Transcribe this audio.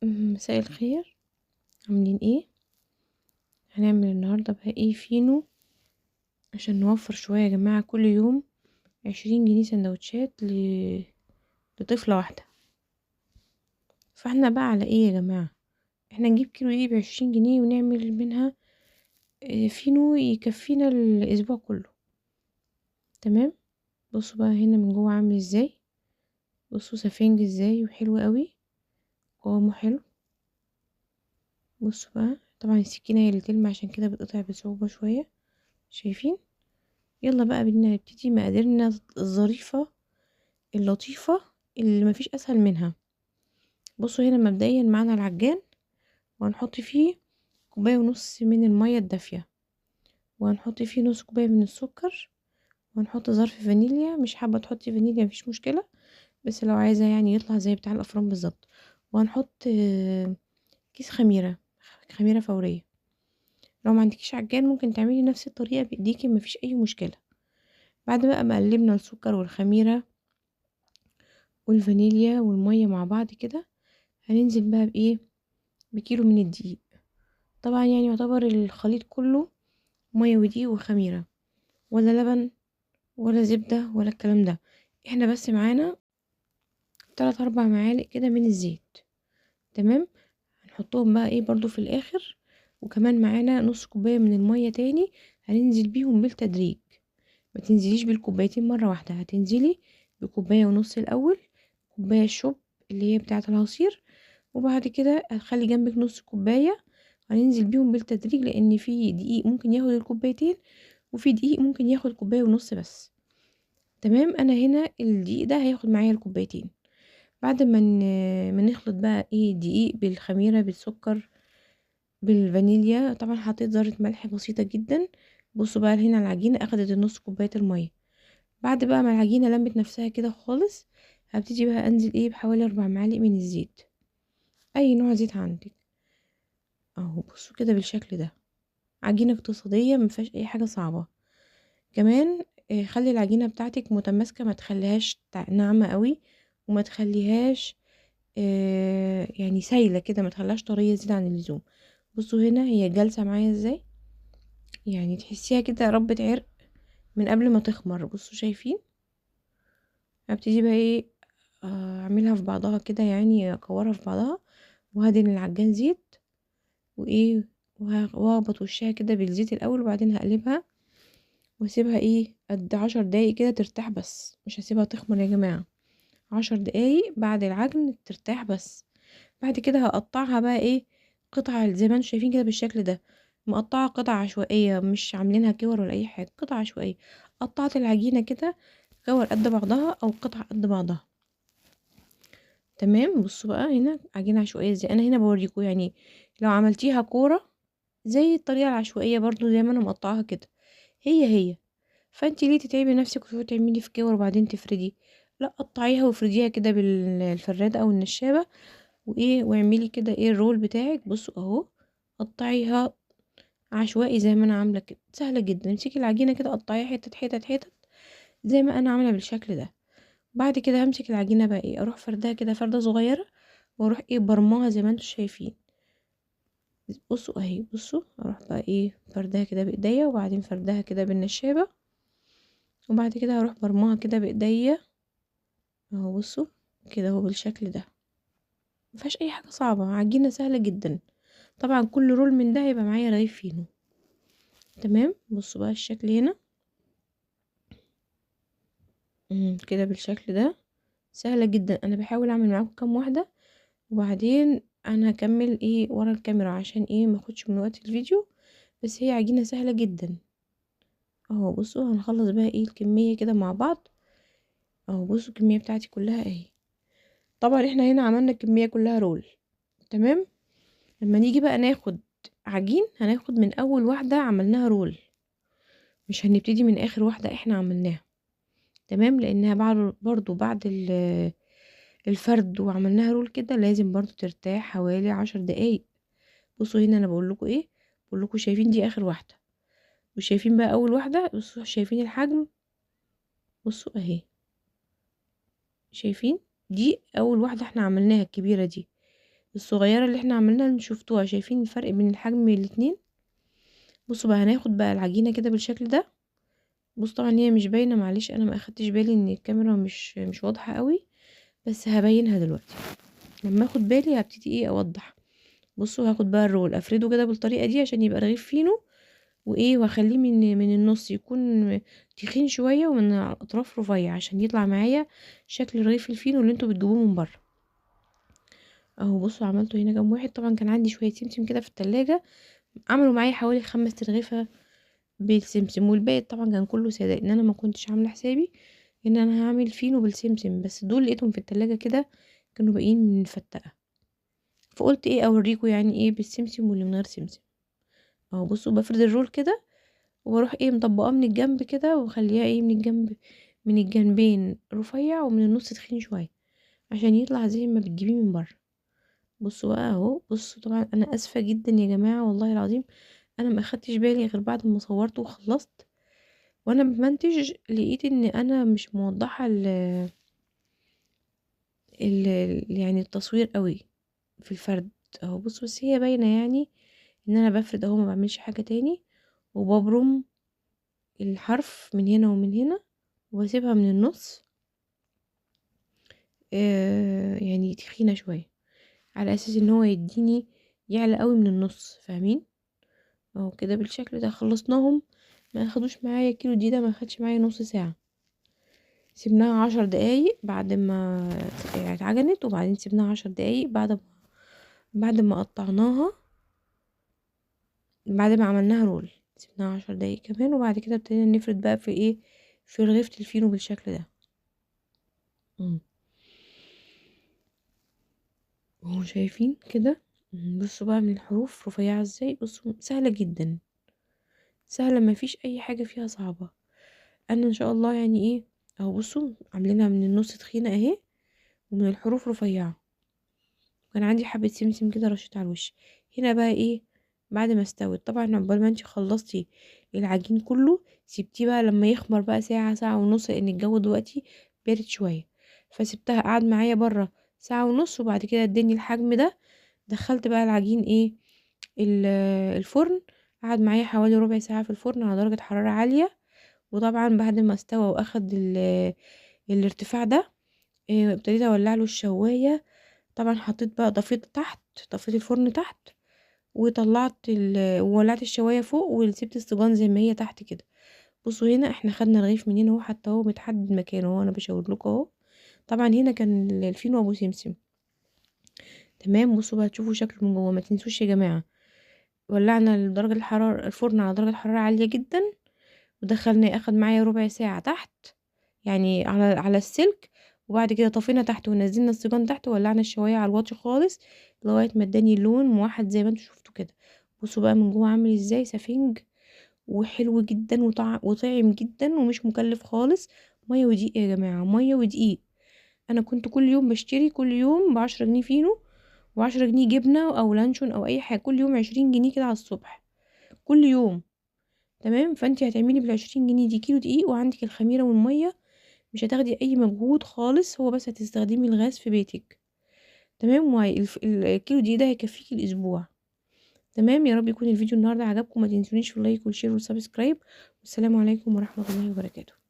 مساء الخير، عاملين ايه؟ هنعمل النهاردة بقى ايه فينو عشان نوفر شوية يا جماعة. كل يوم 20 جنيه سندوتشات لطفلة واحدة. فاحنا بقى على ايه يا جماعة؟ احنا نجيب كيلو ايه ب20 جنيه ونعمل منها فينو يكفينا الاسبوع كله. تمام. بصوا بقى هنا من جوه عامل ازاي، بصوا سفنج ازاي وحلو قوي، قوامه حلو. بصوا بقى، طبعا السكينة هي اللي تلمع عشان كده بتقطع بصعوبة شوية، شايفين؟ يلا بقى بدنا نبتدي مقاديرنا الظريفة اللطيفة اللي مفيش اسهل منها. بصوا هنا مبدئيا معانا العجان، وهنحط فيه 1.5 كوباية من المية الدافية، وهنحط فيه نص كوباية من السكر، وهنحط ظرف فانيليا. مش حابة تحطي فانيليا مفيش مشكلة، بس لو عايزة يعني يطلع زي بتاع الافران بالظبط. وهنحط كيس خميرة فورية. لو ما عندكيش عجان ممكن تعملي نفس الطريقة بايديكي، مفيش اي مشكلة. بعد بقى ما قلبنا السكر والخميرة والفانيليا والمية مع بعض كده، هننزل بقى بايه، بكيلو من الدقيق. طبعا يعني يعتبر الخليط كله مية ودقيق وخميرة، ولا لبن ولا زبدة ولا الكلام ده. احنا بس معانا 3 4 معالق كده من الزيت. تمام. هنحطهم بقى ايه برضو في الاخر. وكمان معانا نص كوباية من المية تاني، هننزل بيهم بالتدريج. ما تنزليش بالكوبايتين مرة واحدة، هتنزلي بكوباية ونص الاول، كوباية الشوب اللي هي بتاعة العصير، وبعد كده هتخلي جنبك نص كوباية. هننزل بيهم بالتدريج لان في دقيق ممكن ياخد الكوبايتين، وفي دقيق ممكن ياخد كوباية ونص بس. تمام. انا هنا الدقيق ده هياخد معايا الكوبايتين. بعد ما نخلط بقى ايه دقيق بالخميرة بالسكر بالفانيليا. طبعا حطيت ذرة ملح بسيطة جدا. بصوا بقى هنا العجينة اخدت النص كوباية المية. بعد بقى ما العجينة لمت نفسها كده خالص، هبتدي بقى انزل ايه بحوالي 4 معالق من الزيت، اي نوع زيت عندك. اهو بصوا كده بالشكل ده. عجينة اقتصادية مفيهاش اي حاجة صعبة. كمان خلي العجينة بتاعتك متماسكة، ما تخليهاش ناعمة قوي، وما تخليهاش يعني سايلة كده، ما تخليهاش طرية زيادة عن اللزوم. بصوا هنا هي جالسة معايا ازاي، يعني تحسيها كده ربة عرق من قبل ما تخمر. بصوا شايفين؟ هبتدي بقى ايه اعملها في بعضها كده، يعني اكورها في بعضها، وهدهن العجان زيت وايه، واخبط وشها كده بالزيت الاول، وبعدين هقلبها واسيبها ايه قد 10 دقايق كده ترتاح. بس مش هسيبها تخمر يا جماعة، 10 دقايق بعد العجن ترتاح بس. بعد كده هقطعها بقى ايه قطع زي ما انتم شايفين كده بالشكل ده. مقطعة قطع عشوائية، مش عاملينها كور ولا اي حاجة، قطع عشوائية. قطعت العجينة كده كور قد بعضها او قطع قد بعضها. تمام. بصوا بقى هنا عجينة عشوائية ازاي، انا هنا بوريكم يعني لو عملتيها كورة زي الطريقة العشوائية برضو زي ما انا مقطعها كده، هي. فانتي ليه تتعبي نفسك وتقعدي تعملي في كور وبعدين تفردي؟ لا، قطعيها وافرديها كده بالفرادة او النشابة، وايه واعملي كده ايه الرول بتاعك. بصوا اهو، قطعيها عشوائي زي ما انا عامله كده، سهله جدا. امسكي العجينه كده قطعيها حتت حتت حتت زي ما انا عامله بالشكل ده. بعد كده همسك العجينه بقى ايه اروح فردها كده فرده صغيره، واروح ايه برماها زي ما انتم شايفين. بصوا اهي، بصوا اروح بقى ايه فردها كده بايديا، وبعدين فردها كده بالنشابه، وبعد كده هروح برماها كده بايديا اهو. بصوا كده اهو بالشكل ده، مفيهاش اي حاجه صعبه، عجينه سهله جدا. طبعا كل رول من ده هيبقى معايا رغيف فينو. تمام. بصوا بقى الشكل هنا كده بالشكل ده، سهله جدا. انا بحاول اعمل معاكم كام واحده، وبعدين انا هكمل ايه ورا الكاميرا عشان ايه ما اخدش من وقت الفيديو. بس هي عجينه سهله جدا اهو. بصوا هنخلص بقى ايه الكميه كده مع بعض اهو. بصوا الكميه بتاعتي كلها اهي. طبعا احنا هنا عملنا الكميه كلها رول. تمام. لما نيجي بقى ناخد عجين، هناخد من اول واحده عملناها رول، مش هنبتدي من اخر واحده احنا عملناها. تمام. لانها بعد برضو بعد الفرد وعملناها رول كده لازم برضو ترتاح حوالي 10 دقايق. بصوا هنا انا بقول لكم ايه، بقول لكم شايفين دي اخر واحده، وشايفين بقى اول واحده. بصوا شايفين الحجم، بصوا اهي، شايفين؟ دي اول واحده احنا عملناها الكبيره دي. الصغيرة اللي احنا عملناها اللي شفتوها، شايفين الفرق بين الحجم الاتنين؟ بصوا بقى هناخد بقى العجينة كده بالشكل ده. بص طبعا هي مش باينة، معلش انا ما اخدتش بالي ان الكاميرا مش واضحة قوي، بس هبينها دلوقتي. لما اخد بالي هبتدي ايه اوضح. بصوا هاخد بقى الرول افرده كده بالطريقة دي عشان يبقى رغيف فينو، وايه واخليه من النص يكون تخين شوية، ومن الاطراف رفيع عشان يطلع معايا شكل رغيف الفينو اللي انتوا بتجيبوه من بره. اهو بصوا عملته هنا كام واحد. طبعا كان عندي شوية سمسم كده في التلاجة، عملوا معايا حوالي 5 ترغيفة بالسمسم، والباقي طبعا كان كله سادة، ان انا ما كنتش عاملة حسابي ان انا هعمل فينو بالسمسم، بس دول لقيتهم في التلاجة كده كانوا باقيين من الفتقة، فقلت ايه اوريكم يعني ايه بالسمسم واللي من غير سمسم. اهو بصوا بفرد الرول كده، وبروح ايه مطبقاه من الجنب كده، وخليها ايه من الجنبين رفيع، ومن النص تخين شوية عشان يطلع زي ما بتجيبيه من بره. بصوا بقى اهو. بصوا طبعا انا اسفة جدا يا جماعة والله العظيم، انا ما اخدتش بالي غير بعد ما صورت وخلصت، وانا بمنتج لقيت ان انا مش موضحة يعني التصوير قوي في الفرد. اهو بصوا بس هي باينة يعني ان انا بفرد اهو، ما بعملش حاجة تاني، وببرم الحرف من هنا ومن هنا، واسيبها من النص يعني تخينة شوية، على اساس ان هو يديني يعلى قوي من النص، فاهمين؟ اهو كده بالشكل ده خلصناهم. ما اخدوش معايا كيلو دي، ده ما اخدش معايا نص ساعة. سيبناها 10 دقايق بعد ما اتعجنت، وبعدين سيبناها 10 دقايق بعد ما قطعناها، بعد ما عملناها رول سيبناها 10 دقايق كمان، وبعد كده ابتدينا نفرد بقى في ايه، في رغيفة الفينو بالشكل ده. اهو شايفين كده. بصوا بقى من الحروف رفيعة ازاي، بصوا سهلة جدا، سهلة ما فيش اي حاجة فيها صعبة. انا ان شاء الله يعني ايه، اهو بصوا عاملينها من النص تخينة اهي، ومن الحروف رفيعة. كان عندي حبة سمسم كده رشيت على الوش. هنا بقى ايه، بعد ما استوت طبعا عقبال ما انتي خلصتي العجين كله، سيبتيه بقى لما يخمر بقى ساعة ساعة ونص، لان الجو دلوقتي بارد شوية، فسيبتها قعد معايا بره ساعة ونص، وبعد كده اداني الحجم ده. دخلت بقى العجين ايه الفرن، قعد معايا حوالي ربع ساعة في الفرن على درجة حرارة عالية. وطبعا بعد ما استوى واخد الارتفاع ده، ابتديت اولع له الشواية. طبعا حطيت بقى طفيت تحت، طفيت الفرن تحت، وطلعت وولعت الشواية فوق، وسبت السيجان زي ما هي تحت كده. بصوا هنا احنا خدنا رغيف من هنا اهو، حتى هو متحدد مكانه اهو، انا بشاور لكم اهو. طبعا هنا كان الفينو ابو سمسم. تمام. بصوا بقى تشوفوا شكله من جوه. ما تنسوش يا جماعه، ولعنا درجه الحراره الفرن على درجه حراره عاليه جدا، ودخلنا اخد معايا ربع ساعه تحت، يعني على السلك. وبعد كده طفينا تحت ونزلنا السيجان تحت، وولعنا الشوايه على الواطي خالص لغايه ما اداني اللون موحد زي ما انتوا شفتوا كده. بصوا بقى من جوه عامل ازاي سفنج، وحلو جدا وطعم جدا، ومش مكلف خالص. ميه ودقيق يا جماعه، ميه ودقيق. انا كنت كل يوم بشتري، كل يوم ب10 جنيه فينو، و10 جنيه جبنة او لانشون او اي حاجة، كل يوم 20 جنيه كده على الصبح كل يوم. تمام. فانتي هتعملي بال20 جنيه دي كيلو دقيق، وعندك الخميرة والمية، مش هتاخدي اي مجهود خالص، هو بس هتستخدمي الغاز في بيتك. تمام. الكيلو دقيق ده هيكفيكي الاسبوع. تمام. يا رب يكون الفيديو النهارده عجبكم، ما تنسونيش في اللايك والشير والسبسكرايب، والسلام عليكم ورحمة الله وبركاته.